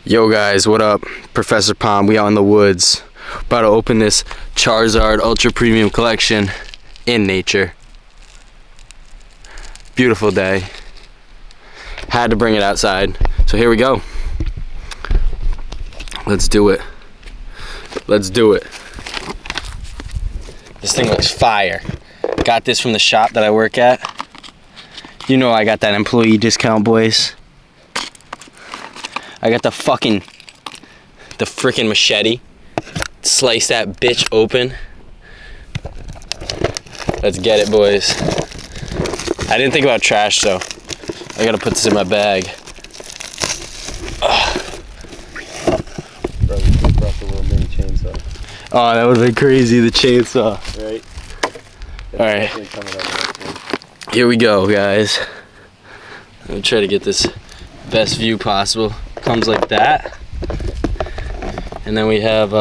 Yo guys, what up? Professor Palm, we out in the woods. About to open this Charizard Ultra Premium Collection in nature. Beautiful day. Had to bring it outside. So here we go. Let's do it. Let's do it. This thing looks fire. Got this from the shop that I work at. You know I got that employee discount, boys. I got the freaking machete. Slice that bitch open. Let's get it, boys. I didn't think about trash, so I gotta put this in my bag. Bro, we brought the little mini chainsaw. Oh, that would have been crazy, the chainsaw. Right? Alright. Here we go, guys. I'm gonna try to get this best view possible. Comes like that. And then we have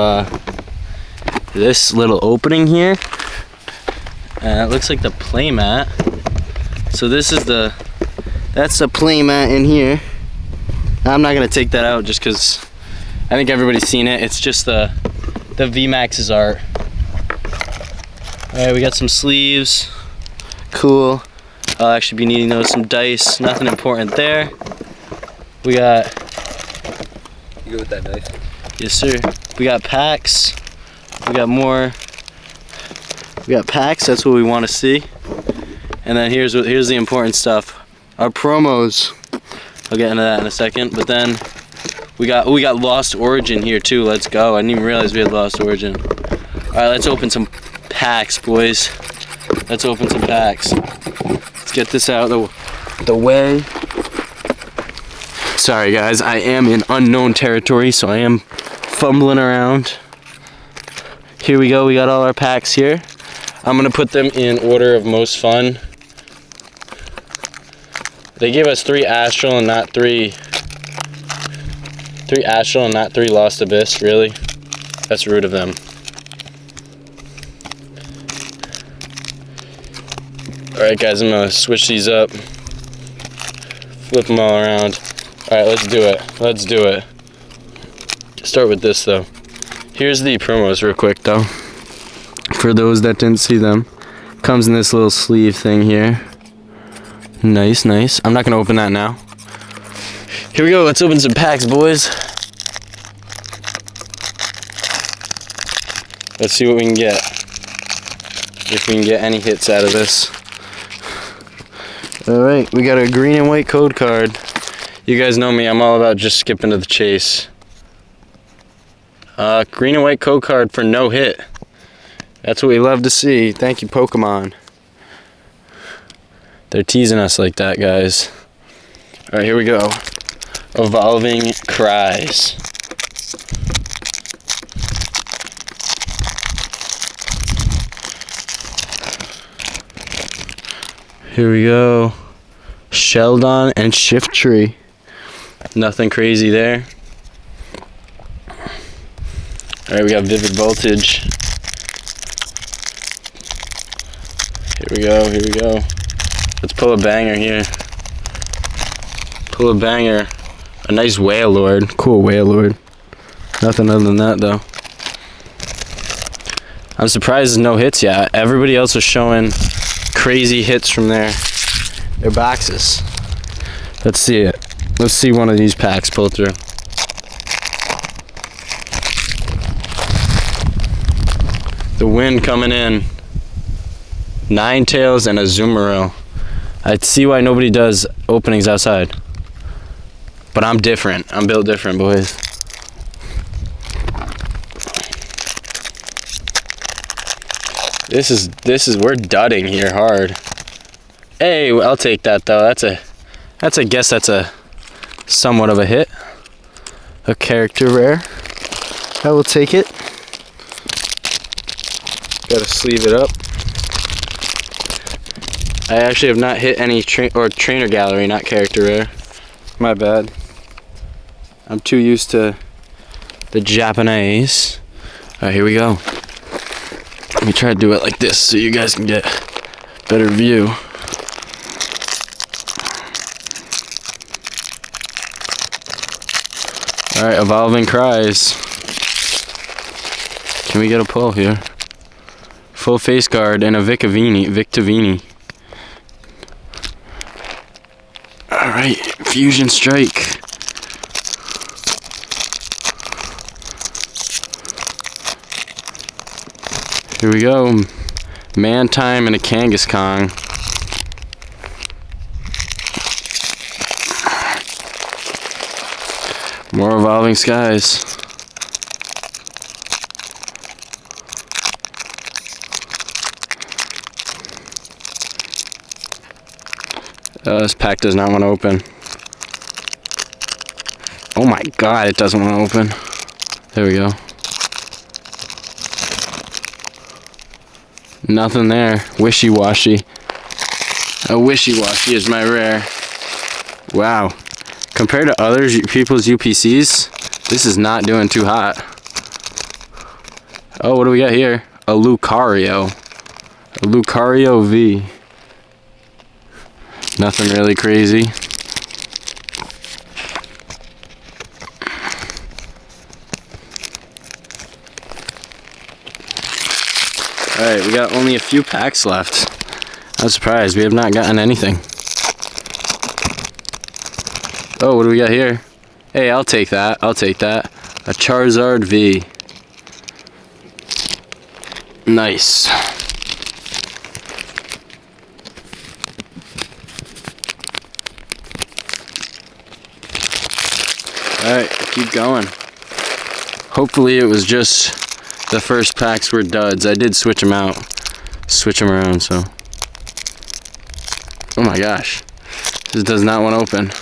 this little opening here. It looks like the play mat. So this is that's the play mat in here. I'm not gonna take that out just because I think everybody's seen it. It's just the VMAX's art. Alright, we got some sleeves. Cool. I'll actually be needing those, some dice. Nothing important there. We got... You go with that knife? Yes, sir. We got packs. We got more. We got packs. That's what we want to see. And then here's the important stuff. Our promos. I'll get into that in a second. But then we got Lost Origin here too. Let's go. I didn't even realize we had Lost Origin. All right, let's open some packs, boys. Let's open some packs. Let's get this out of the way. Sorry guys, I am in unknown territory, so I am fumbling around. Here we go, we got all our packs here. I'm gonna put them in order of most fun. They gave us 3 Astral and not 3 Astral and not 3 Lost Abyss, really? That's rude of them. Alright guys, I'm gonna switch these up. Flip them all around. Alright, let's do it. Let's do it. Start with this though. Here's the promos real quick though. For those that didn't see them. Comes in this little sleeve thing here. Nice, nice. I'm not gonna open that now. Here we go, let's open some packs, boys. Let's see what we can get. If we can get any hits out of this. Alright, we got a green and white code card. You guys know me, I'm all about just skipping to the chase. Green and white code card for no hit. That's what we love to see. Thank you, Pokemon. They're teasing us like that, guys. Alright, here we go. Evolving Cries. Here we go. Sheldon and Shiftry. Nothing crazy there. Alright, we got Vivid Voltage. Here we go, here we go. Let's pull a banger here. Pull a banger. A nice Wailord. Cool Wailord. Nothing other than that though. I'm surprised there's no hits yet. Everybody else was showing crazy hits from their boxes. Let's see it. Let's see one of these packs pull through. The wind coming in. Ninetales and a Azumarill. I'd see why nobody does openings outside. But I'm different. I'm built different, boys. This is we're dudding here hard. Hey, I'll take that though. That's a somewhat of a hit. A character rare. I will take it. Gotta sleeve it up. I actually have not hit any trainer gallery, not character rare. My bad. I'm too used to the Japanese. Alright, here we go. Let me try to do it like this so you guys can get a better view. Alright, Evolving Cries. Can we get a pull here? Full face guard and a Victavini. Alright, Fusion Strike. Here we go. Mantime and a Kangaskhan. More Evolving Skies. This pack does not want to open. Oh my god, it doesn't want to open. There we go. Nothing there. Wishy-washy. A wishy-washy is my rare. Wow. Compared to other people's UPCs, this is not doing too hot. Oh, what do we got here? A Lucario. A Lucario V. Nothing really crazy. Alright, we got only a few packs left. I'm surprised, we have not gotten anything. Oh, what do we got here? Hey, I'll take that. I'll take that. A Charizard V. Nice. Alright, keep going. Hopefully it was just the first packs were duds. I did switch them out. Switch them around, so. Oh my gosh. This does not want to open.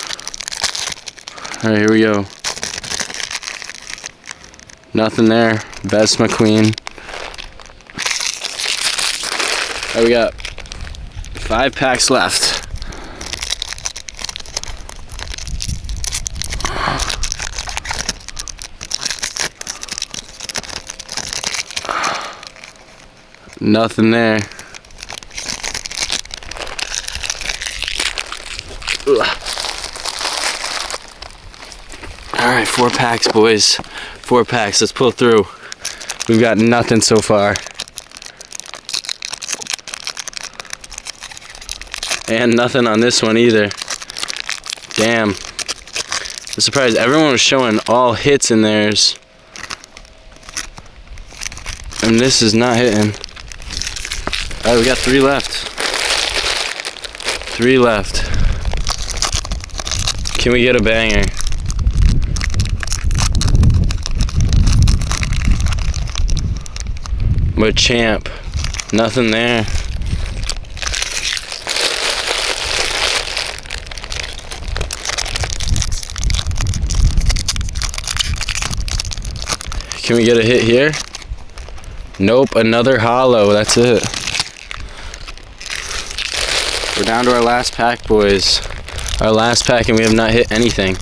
Alright, here we go. Nothing there. Best McQueen. Alright, we got 5 packs left. Nothing there. Alright, 4 packs, boys. 4 packs. Let's pull through. We've got nothing so far. And nothing on this one either. Damn. I'm surprised everyone was showing all hits in theirs. And this is not hitting. Alright, we got 3 left. 3 left. Can we get a banger? Machamp. Nothing there. Can we get a hit here? Nope, another hollow. That's it. We're down to our last pack, boys. Our last pack, and we have not hit anything.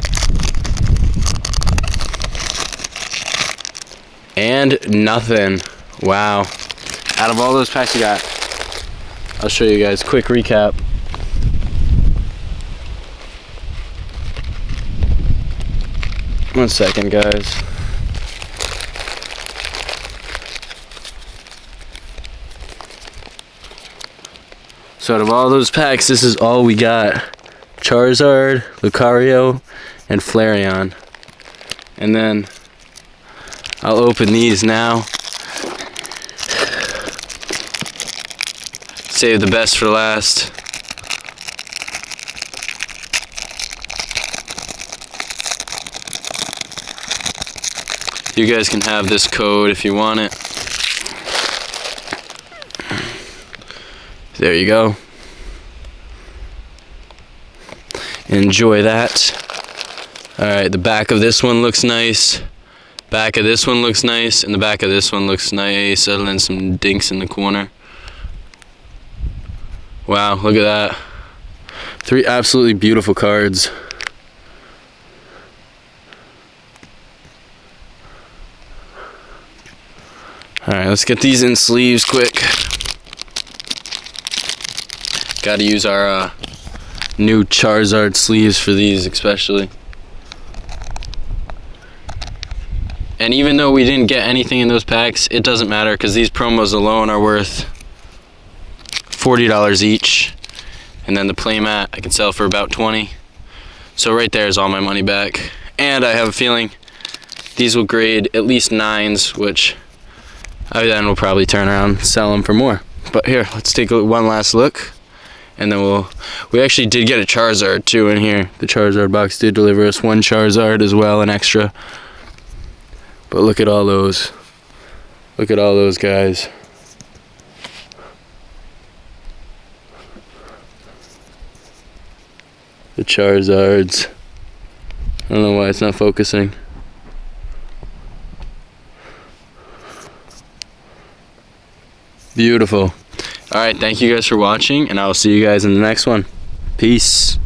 And nothing. Wow. Out of all those packs we got, I'll show you guys. Quick recap. One second, guys. So out of all those packs, this is all we got. Charizard, Lucario, and Flareon. And then I'll open these now. Save the best for last. You guys can have this code if you want it. There you go. Enjoy that. Alright, the back of this one looks nice. Back of this one looks nice. And the back of this one looks nice. Other than some dinks in the corner. Wow, look at that. 3 absolutely beautiful cards. Alright, let's get these in sleeves quick. Gotta use our new Charizard sleeves for these especially. And even though we didn't get anything in those packs, it doesn't matter because these promos alone are worth $40 each. And then the playmat I can sell for about $20. So right there is all my money back. And I have a feeling these will grade at least 9s, which I then will probably turn around and sell them for more. But here, let's take one last look. And then we actually did get a Charizard too in here. The Charizard box did deliver us one Charizard as well, an extra. But look at all those. Look at all those guys. The Charizards. I don't know why it's not focusing. Beautiful. Alright, thank you guys for watching, and I will see you guys in the next one. Peace.